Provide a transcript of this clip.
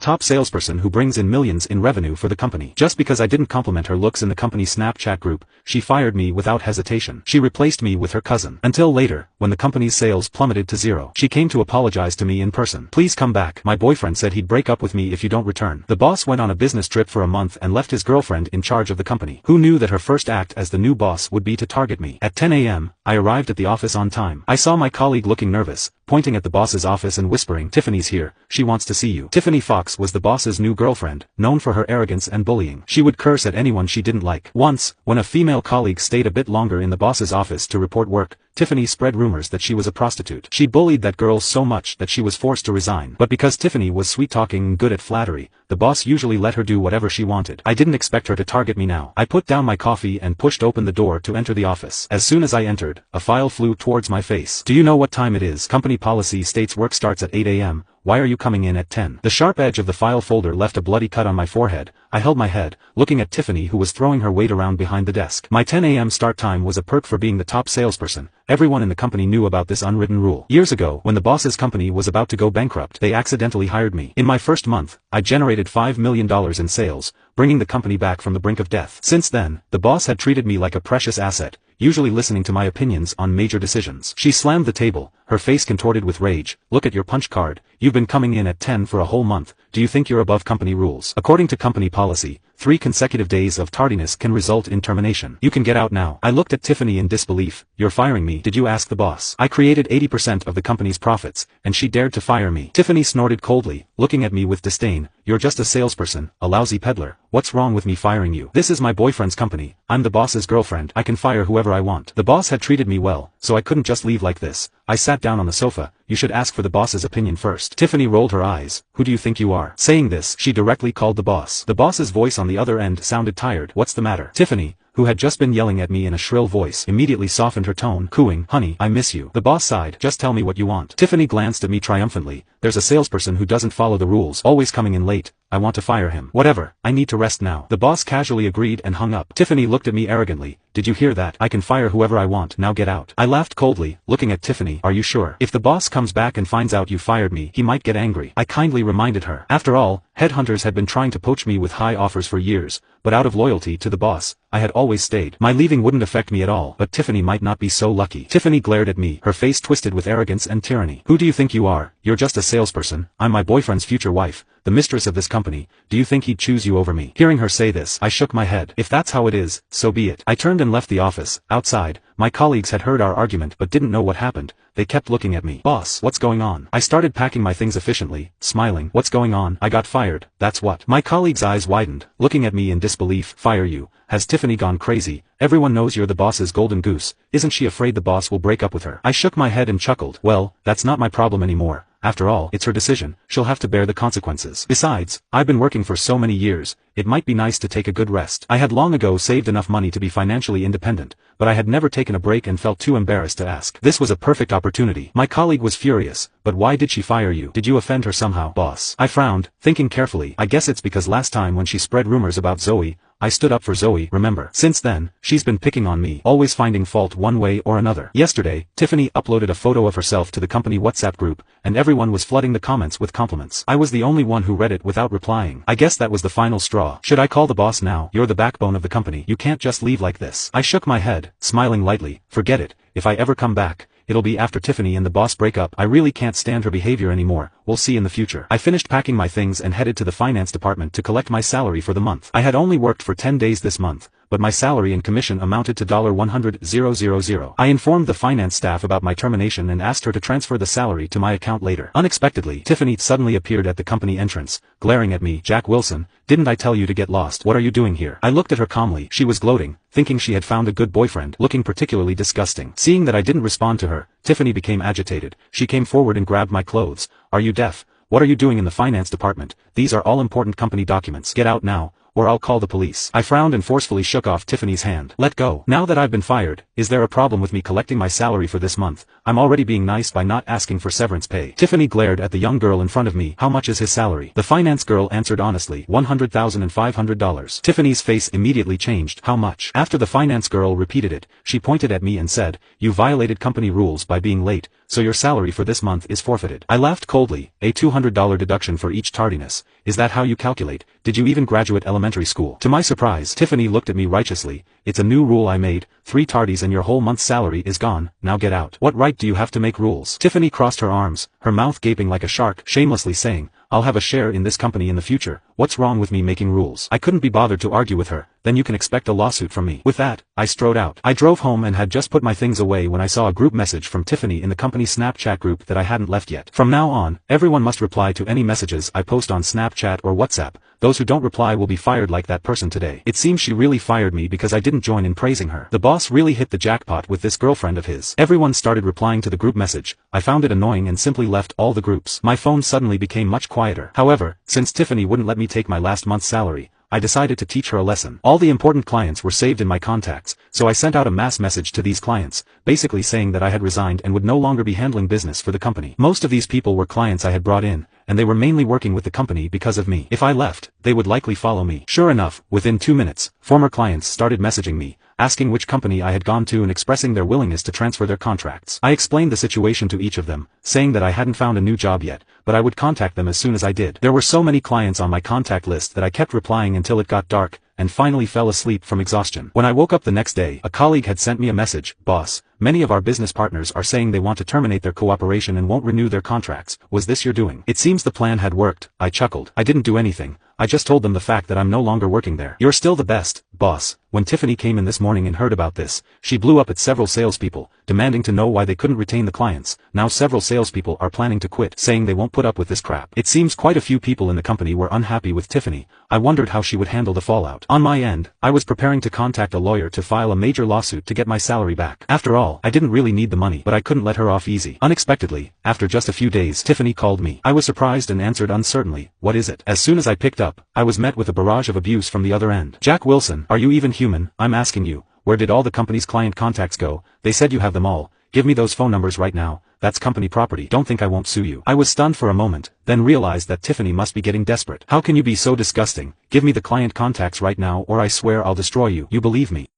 top salesperson who brings in millions in revenue for the company. Just because I didn't compliment her looks in the company Snapchat group, she fired me without hesitation. She replaced me with her cousin. Until later, when the company's sales plummeted to zero, she came to apologize to me in person. Please come back. My boyfriend said he'd break up with me if you don't return. The boss went on a business trip for a month and left his girlfriend in charge of the company. Who knew that her first act as the new boss would be to target me? At 10 a.m., I arrived at the office on time. I saw my colleague looking nervous, pointing at the boss's office and whispering, "Tiffany's here, she wants to see you." Tiffany Fox was the boss's new girlfriend, known for her arrogance and bullying. She would curse at anyone she didn't like. Once, when a female colleague stayed a bit longer in the boss's office to report work, Tiffany spread rumors that she was a prostitute. She bullied that girl so much that she was forced to resign. But because Tiffany was sweet-talking and good at flattery, the boss usually let her do whatever she wanted. I didn't expect her to target me now. I put down my coffee and pushed open the door to enter the office. As soon as I entered, a file flew towards my face. "Do you know what time it is? Company policy states work starts at 8 a.m. Why are you coming in at 10? The sharp edge of the file folder left a bloody cut on my forehead. I held my head, looking at Tiffany who was throwing her weight around behind the desk. My 10 a.m. start time was a perk for being the top salesperson. Everyone in the company knew about this unwritten rule. Years ago, when the boss's company was about to go bankrupt, they accidentally hired me. In my first month, I generated $5 million in sales, bringing the company back from the brink of death. Since then, the boss had treated me like a precious asset, usually listening to my opinions on major decisions. She slammed the table, her face contorted with rage. "Look at your punch card. You've been coming in at 10 for a whole month. Do you think you're above company rules? According to company policy, 3 consecutive days of tardiness can result in termination. You can get out now." I looked at Tiffany in disbelief. "You're firing me? Did you ask the boss? I created 80% of the company's profits, and she dared to fire me." Tiffany snorted coldly, looking at me with disdain. "You're just a salesperson, a lousy peddler. What's wrong with me firing you? This is my boyfriend's company. I'm the boss's girlfriend. I can fire whoever I want." The boss had treated me well, so I couldn't just leave like this. I sat down on the sofa. "You should ask for the boss's opinion first." Tiffany rolled her eyes. "Who do you think you are?" Saying this, she directly called the boss. The boss's voice on the other end sounded tired. "What's the matter?" Tiffany, who had just been yelling at me in a shrill voice, immediately softened her tone, cooing, "Honey, I miss you." The boss sighed. "Just tell me what you want." Tiffany glanced at me triumphantly. "There's a salesperson who doesn't follow the rules, always coming in late. I want to fire him." "Whatever, I need to rest now." The boss casually agreed and hung up. Tiffany looked at me arrogantly. "Did you hear that? I can fire whoever I want. Now get out." I laughed coldly, looking at Tiffany. "Are you sure? If the boss comes back and finds out you fired me, he might get angry." I kindly reminded her. After all, headhunters had been trying to poach me with high offers for years, but out of loyalty to the boss, I had always stayed. My leaving wouldn't affect me at all, but Tiffany might not be so lucky. Tiffany glared at me, her face twisted with arrogance and tyranny. "Who do you think you are? You're just a salesperson. I'm my boyfriend's future wife, the mistress of this company. Do you think he'd choose you over me?" Hearing her say this, I shook my head. If that's how it is, so be it. I turned and left the office. Outside, my colleagues had heard our argument but didn't know what happened. They kept looking at me. "Boss, what's going on?" I started packing my things efficiently, smiling. "What's going on? I got fired, that's what." My colleague's eyes widened, looking at me in disbelief. "Fire you? Has Tiffany gone crazy? Everyone knows you're the boss's golden goose. Isn't she afraid the boss will break up with her?" I shook my head and chuckled. "Well, that's not my problem anymore. After all, it's her decision. She'll have to bear the consequences. Besides, I've been working for so many years, it might be nice to take a good rest." I had long ago saved enough money to be financially independent, but I had never taken a break and felt too embarrassed to ask. This was a perfect opportunity. My colleague was furious. "But why did she fire you? Did you offend her somehow?" "Boss." I frowned, thinking carefully. "I guess it's because last time when she spread rumors about Zoe, I stood up for Zoe, remember? Since then, she's been picking on me, always finding fault one way or another." Yesterday, Tiffany uploaded a photo of herself to the company WhatsApp group, and everyone was flooding the comments with compliments. I was the only one who read it without replying. I guess that was the final straw. Should I call the boss now? "You're the backbone of the company. You can't just leave like this." I shook my head, smiling lightly. "Forget it. If I ever come back, it'll be after Tiffany and the boss break up. I really can't stand her behavior anymore. We'll see in the future." I finished packing my things and headed to the finance department to collect my salary for the month. I had only worked for 10 days this month, but my salary and commission amounted to $100,000. I informed the finance staff about my termination and asked her to transfer the salary to my account later. Unexpectedly, Tiffany suddenly appeared at the company entrance, glaring at me. "Jack Wilson, didn't I tell you to get lost? What are you doing here?" I looked at her calmly. She was gloating, thinking she had found a good boyfriend, looking particularly disgusting. Seeing that I didn't respond to her, Tiffany became agitated. She came forward and grabbed my clothes. "Are you deaf? What are you doing in the finance department? These are all important company documents. Get out now, or I'll call the police." I frowned and forcefully shook off Tiffany's hand. "Let go. Now that I've been fired, is there a problem with me collecting my salary for this month? I'm already being nice by not asking for severance pay." Tiffany glared at the young girl in front of me. "How much is his salary?" The finance girl answered honestly. $100,500. Tiffany's face immediately changed. "How much?" After the finance girl repeated it, she pointed at me and said, "You violated company rules by being late, so your salary for this month is forfeited." I laughed coldly. A $200 deduction for each tardiness. is that how you calculate? Did you even graduate elementary school? To my surprise, Tiffany looked at me righteously. It's a new rule I made, 3 tardies and your whole month's salary is gone, now get out. What right do you have to make rules? Tiffany crossed her arms, her mouth gaping like a shark, shamelessly saying, I'll have a share in this company in the future, what's wrong with me making rules? I couldn't be bothered to argue with her, then you can expect a lawsuit from me. With that, I strode out. I drove home and had just put my things away when I saw a group message from Tiffany in the company Snapchat group that I hadn't left yet. From now on, everyone must reply to any messages I post on Snapchat or WhatsApp. Those who don't reply will be fired like that person today. It seems she really fired me because I didn't join in praising her. The boss really hit the jackpot with this girlfriend of his. Everyone started replying to the group message. I found it annoying and simply left all the groups. My phone suddenly became much quieter. However, since Tiffany wouldn't let me take my last month's salary, I decided to teach her a lesson. All the important clients were saved in my contacts, so I sent out a mass message to these clients, basically saying that I had resigned and would no longer be handling business for the company. Most of these people were clients I had brought in, and they were mainly working with the company because of me. If I left, they would likely follow me. Sure enough, within 2 minutes, former clients started messaging me, asking which company I had gone to and expressing their willingness to transfer their contracts. I explained the situation to each of them, saying that I hadn't found a new job yet, but I would contact them as soon as I did. There were so many clients on my contact list that I kept replying until it got dark, and finally fell asleep from exhaustion. When I woke up the next day, a colleague had sent me a message, boss, many of our business partners are saying they want to terminate their cooperation and won't renew their contracts. Was this your doing? It seems the plan had worked. I chuckled. I didn't do anything. I just told them the fact that I'm no longer working there. You're still the best, boss. When Tiffany came in this morning and heard about this, she blew up at several salespeople, demanding to know why they couldn't retain the clients. Now several salespeople are planning to quit, saying they won't put up with this crap. It seems quite a few people in the company were unhappy with Tiffany. I wondered how she would handle the fallout. On my end, I was preparing to contact a lawyer to file a major lawsuit to get my salary back. After all, I didn't really need the money, but I couldn't let her off easy. Unexpectedly, after just a few days, Tiffany called me. I was surprised and answered uncertainly, what is it? As soon as I picked up, I was met with a barrage of abuse from the other end. Jack Wilson, are you even human? I'm asking you, where did all the company's client contacts go? They said you have them all. Give me those phone numbers right now. That's company property. Don't think I won't sue you. I was stunned for a moment, then realized that Tiffany must be getting desperate. How can you be so disgusting? Give me the client contacts right now or I swear I'll destroy you. You believe me?